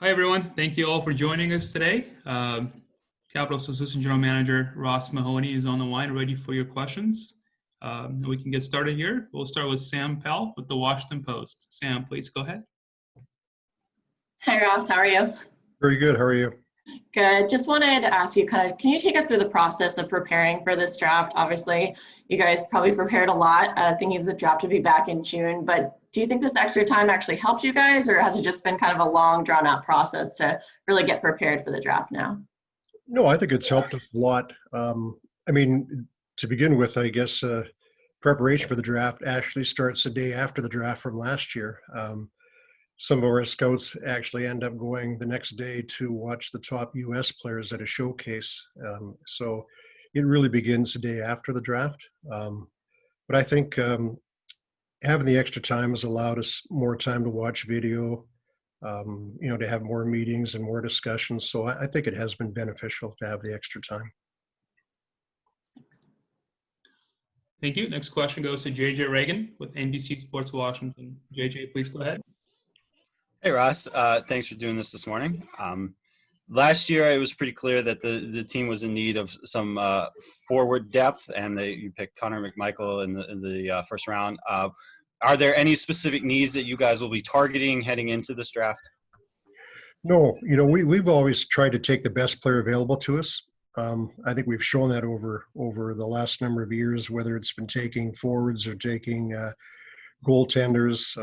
Hi, everyone. Thank you all for joining us today. Capital's Assistant General Manager Ross Mahoney is on the line ready for your questions. We can get started here. We'll start with Sam Powell with the Washington Post. Sam, please go ahead. Hi, Ross. How are you? Very good. How are you? Good. Just wanted to ask you can you take us through the process of preparing for this draft? Obviously, you guys probably prepared a lot, thinking the draft would be back in June, but do you think this extra time actually helped you guys, or has it just been kind of a long, drawn-out process to really get prepared for the draft now? No, I think it's helped us a lot. To begin with, I guess preparation for the draft actually starts the day after the draft from last year. Some of our scouts actually end up going the next day to watch the top U.S. players at a showcase. So it really begins the day after the draft. But I think having the extra time has allowed us more time to watch video, to have more meetings and more discussions. So I think it has been beneficial to have the extra time. Thank you. Next question goes to JJ Reagan with NBC Sports Washington. JJ, please go ahead. Hey, Ross. Thanks for doing this morning. Last year, it was pretty clear that the team was in need of some forward depth, and you picked Connor McMichael in the first round. Are there any specific needs that you guys will be targeting heading into this draft? No, we've always tried to take the best player available to us. I think we've shown that over the last number of years, whether it's been taking forwards or taking goaltenders.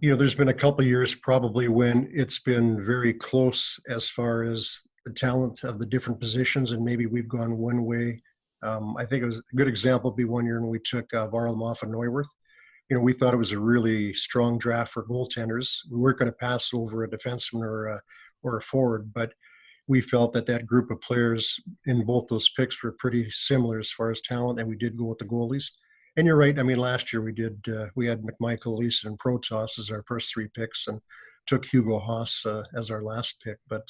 There's been a couple of years probably when it's been very close as far as the talent of the different positions, and maybe we've gone one way. I think it was a good example would be one year when we took Varlamov and Neuwirth. We thought it was a really strong draft for goaltenders. We weren't going to pass over a defenseman or a forward, but we felt that group of players in both those picks were pretty similar as far as talent, and we did go with the goalies. And you're right. Last year we had McMichael, Leeson, and Protas as our first three picks, and took Hugo Haas as our last pick. But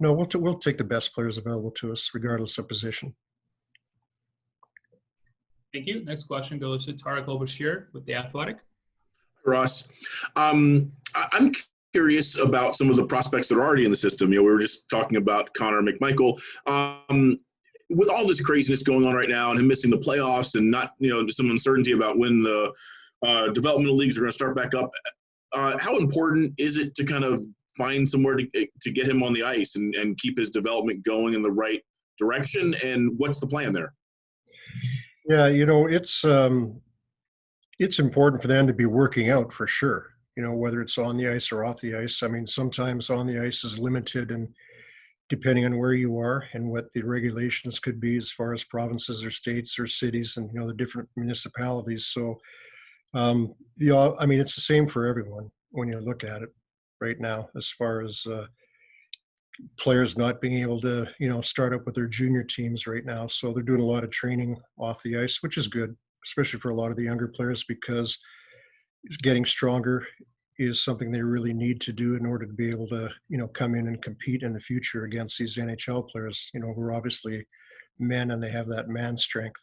no, we'll take the best players available to us, regardless of position. Thank you. Next question goes to Tarek El-Bashir with The Athletic. Ross, I'm curious about some of the prospects that are already in the system. We were just talking about Connor McMichael. With all this craziness going on right now and him missing the playoffs and not, some uncertainty about when the developmental leagues are going to start back up, how important is it to kind of find somewhere to get him on the ice and keep his development going in the right direction? And what's the plan there? Yeah, it's important for them to be working out for sure, whether it's on the ice or off the ice. Sometimes on the ice is limited, and depending on where you are and what the regulations could be as far as provinces or states or cities and, the different municipalities. So, it's the same for everyone when you look at it right now, as far as players not being able to, start up with their junior teams right now. So they're doing a lot of training off the ice, which is good, especially for a lot of the younger players, because getting stronger is something they really need to do in order to be able to, come in and compete in the future against these NHL players, who are obviously men and they have that man strength.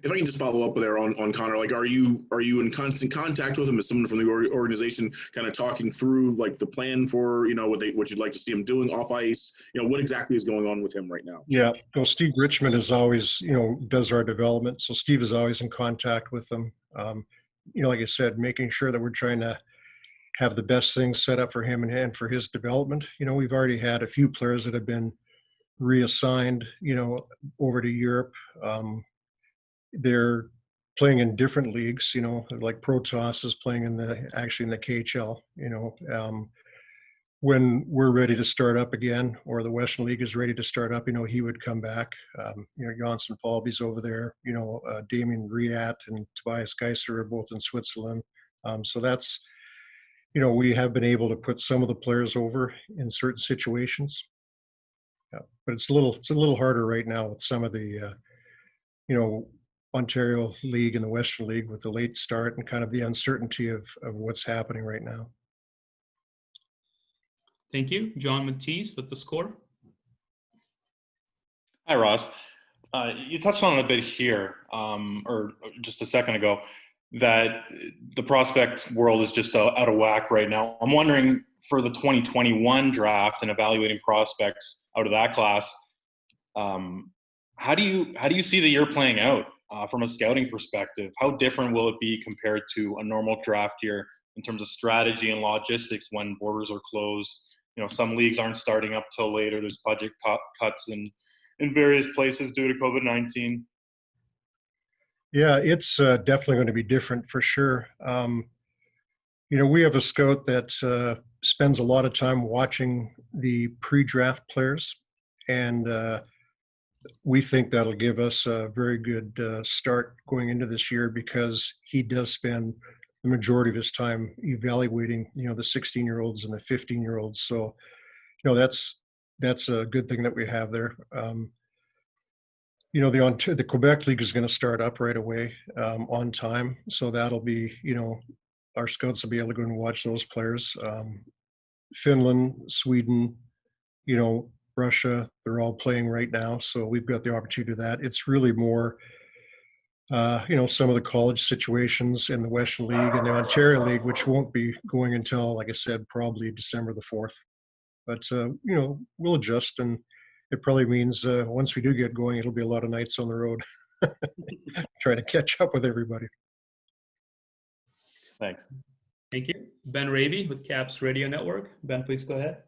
If I can just follow up there on Connor, are you in constant contact with him? Is someone from the organization kind of talking through the plan for, what you'd like to see him doing off ice? What exactly is going on with him right now? Yeah. Well, Steve Richmond is always, does our development. So Steve is always in contact with them. Like I said, making sure that we're trying to have the best things set up for him and for his development. We've already had a few players that have been reassigned, over to Europe. They're playing in different leagues, like Protas is playing in the KHL, when we're ready to start up again, or the Western League is ready to start up, he would come back. Janssen Falby's over there, Damien Riat and Tobias Geiser are both in Switzerland. So that's, we have been able to put some of the players over in certain situations. Yeah, but it's a little harder right now with some of the, Ontario League and the Western League with the late start and kind of the uncertainty of what's happening right now. Thank you. John Matisse with The Score. Hi, Ross. You touched on it a bit here, or just a second ago. that the prospect world is just out of whack right now. I'm wondering for the 2021 draft and evaluating prospects out of that class, how do you see the year playing out from a scouting perspective? How different will it be compared to a normal draft year in terms of strategy and logistics when borders are closed? You know, some leagues aren't starting up till later. There's budget cuts in various places due to COVID-19. Yeah, it's definitely going to be different for sure. You know, we have a scout that spends a lot of time watching the pre-draft players, and we think that'll give us a very good start going into this year because he does spend the majority of his time evaluating, you know, the 16-year-olds and the 15-year-olds. So, you know, that's a good thing that we have there. You know, the Quebec League is going to start up right away on time. So that'll be, you know, our scouts will be able to go and watch those players. Finland, Sweden, you know, Russia, they're all playing right now. So we've got the opportunity to do that. It's really more, you know, some of the college situations in the Western League and the Ontario League, which won't be going until, like I said, probably December the 4th. But, you know, we'll adjust, and it probably means once we do get going, it'll be a lot of nights on the road trying to catch up with everybody. Thanks. Thank you. Ben Raby with Caps Radio Network. Ben, please go ahead.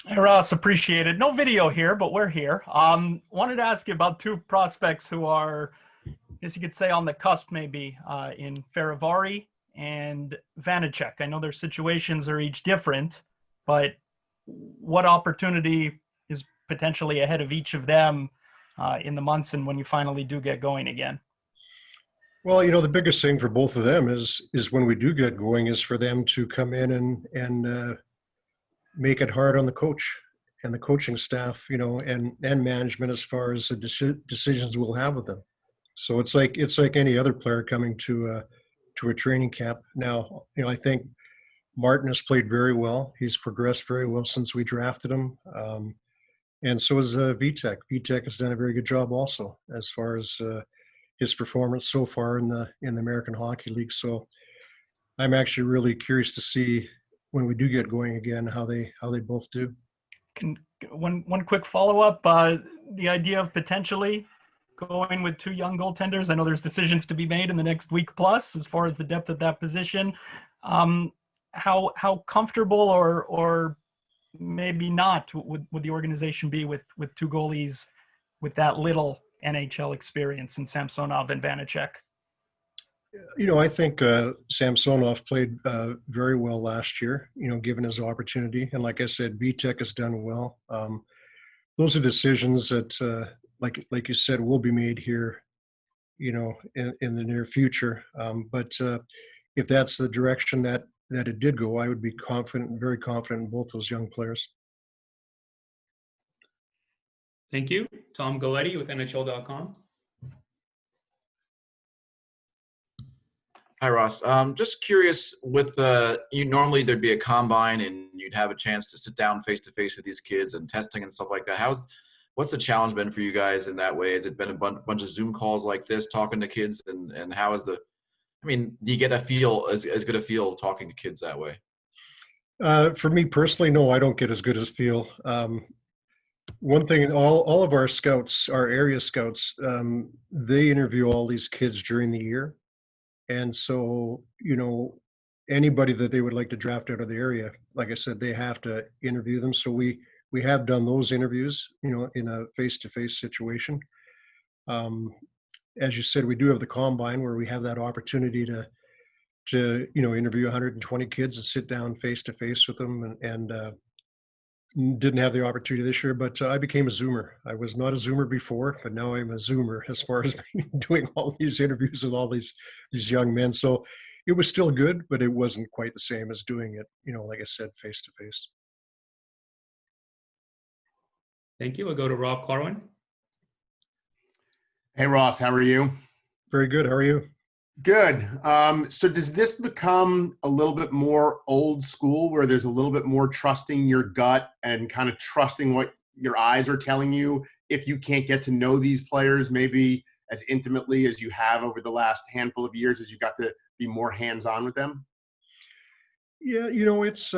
Hey, Ross, appreciate it. No video here, but we're here. Wanted to ask you about two prospects who are, I guess you could say, on the cusp maybe, in Ferivari and Vanacek. I know their situations are each different, but what opportunity is potentially ahead of each of them in the months and when you finally do get going again? Well, you know, the biggest thing for both of them is when we do get going is for them to come in and make it hard on the coach and the coaching staff, you know, and management as far as the decisions we'll have with them. So it's like any other player coming to a training camp. Now, you know, I think Martin has played very well. He's progressed very well since we drafted him. And so has Vitek. Vitek has done a very good job also as far as his performance so far in the American Hockey League. So I'm actually really curious to see when we do get going again how they both do. One quick follow-up, the idea of potentially going with two young goaltenders. I know there's decisions to be made in the next week plus as far as the depth of that position. How comfortable or maybe not would the organization be with two goalies with that little NHL experience in Samsonov and Vanacek? You know, I think Samsonov played very well last year, you know, given his opportunity. And like I said, Vitek has done well. Those are decisions that, like you said, will be made here, you know, in the near future. But if that's the direction that it did go, I would be confident, very confident in both those young players. Thank you. Tom Galletti with NHL.com. Hi, Ross. Just curious, with normally there'd be a combine and you'd have a chance to sit down face to face with these kids and testing and stuff like that. What's the challenge been for you guys in that way? Has it been a bunch of Zoom calls like this, talking to kids, and how is do you get a feel as good a feel talking to kids that way? For me personally, no, I don't get as good as feel. One thing, all of our scouts, our area scouts, they interview all these kids during the year. And so, you know, anybody that they would like to draft out of the area, like I said, they have to interview them. So we have done those interviews, you know, in a face-to-face situation. As you said, we do have the combine where we have that opportunity to you know, interview 120 kids and sit down face-to-face with them, and didn't have the opportunity this year, but I became a Zoomer. I was not a Zoomer before, but now I'm a Zoomer as far as doing all these interviews with all these young men. So it was still good, but it wasn't quite the same as doing it, you know, like I said, face to face. Thank you. We'll go to Rob Corwin. Hey, Ross, how are you? Very good. How are you? Good. So does this become a little bit more old school where there's a little bit more trusting your gut and kind of trusting what your eyes are telling you if you can't get to know these players maybe as intimately as you have over the last handful of years as you got to be more hands-on with them? Yeah, it's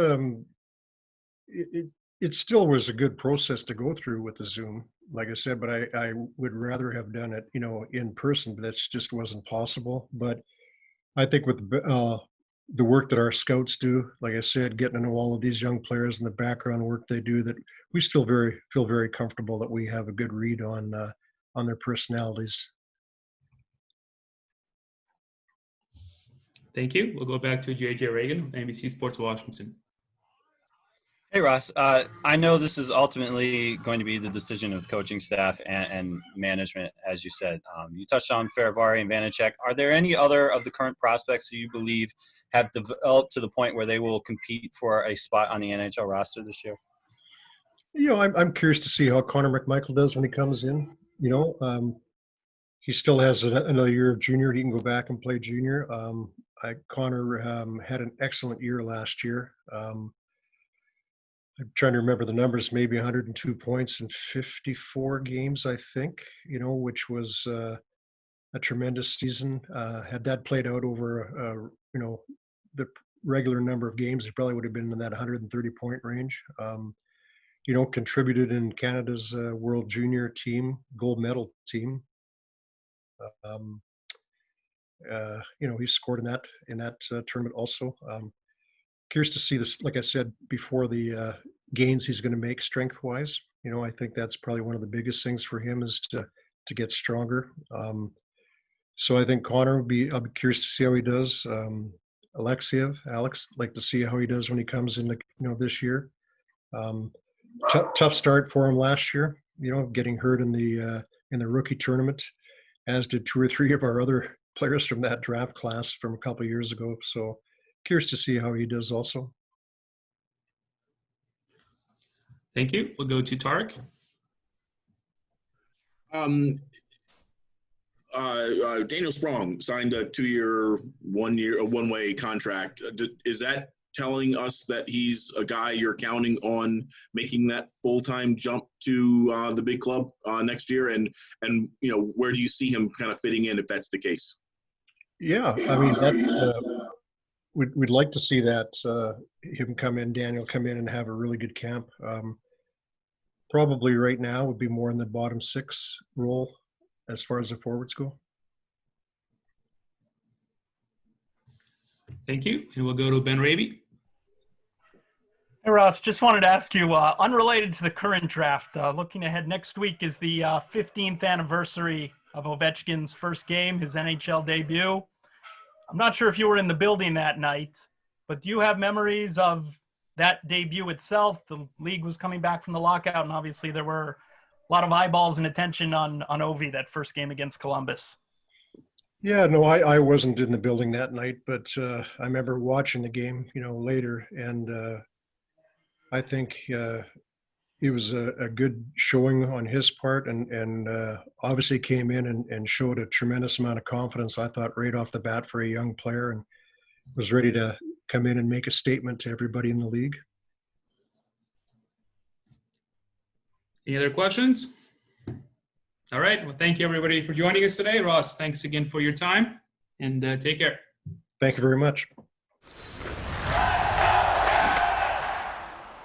it still was a good process to go through with the Zoom, like I said, but I would rather have done it, in person, but that just wasn't possible. But I think with the work that our scouts do, like I said, getting to know all of these young players and the background work they do, that we still feel very comfortable that we have a good read on their personalities. Thank you. We'll go back to JJ Reagan, NBC Sports Washington. Hey, Ross. I know this is ultimately going to be the decision of the coaching staff and management, as you said. You touched on Faravari and Vanacek. Are there any other of the current prospects who you believe have developed to the point where they will compete for a spot on the NHL roster this year? I'm curious to see how Connor McMichael does when he comes in. He still has another year of junior. He can go back and play junior. Connor had an excellent year last year. I'm trying to remember the numbers, maybe 102 points in 54 games, I think, which was a tremendous season. Had that played out over, the regular number of games, it probably would have been in that 130-point range. Contributed in Canada's World Junior team, gold medal team. He scored in that tournament also. Curious to see this, like I said before, the gains he's going to make strength-wise. I think that's probably one of the biggest things for him is to get stronger. So I think Connor I'll be curious to see how he does. Alex, like to see how he does when he comes in, this year. Tough start for him last year, getting hurt in the rookie tournament, as did 2 or 3 of our other players from that draft class from a couple of years ago. So curious to see how he does also. Thank you. We'll go to Tarek. Daniel Sprong signed a 2-year, 1-way contract. Is that telling us that he's a guy you're counting on making that full-time jump to the big club next year? And where do you see him kind of fitting in if that's the case? Yeah, I mean, we'd like to see that Daniel come in and have a really good camp. Probably right now would be more in the bottom 6 role as far as the forwards go. Thank you. And we'll go to Ben Raby. Hey, Ross, just wanted to ask you, unrelated to the current draft, looking ahead, next week is the 15th anniversary of Ovechkin's first game, his NHL debut. I'm not sure if you were in the building that night, but do you have memories of that debut itself? The league was coming back from the lockout, and obviously there were a lot of eyeballs and attention on Ovi that first game against Columbus. Yeah, no, I wasn't in the building that night, but I remember watching the game, later, and I think it was a good showing on his part, and obviously came in and showed a tremendous amount of confidence, I thought, right off the bat for a young player, and was ready to come in and make a statement to everybody in the league. Any other questions? All right. Well, thank you, everybody, for joining us today. Ross, thanks again for your time, and take care. Thank you very much.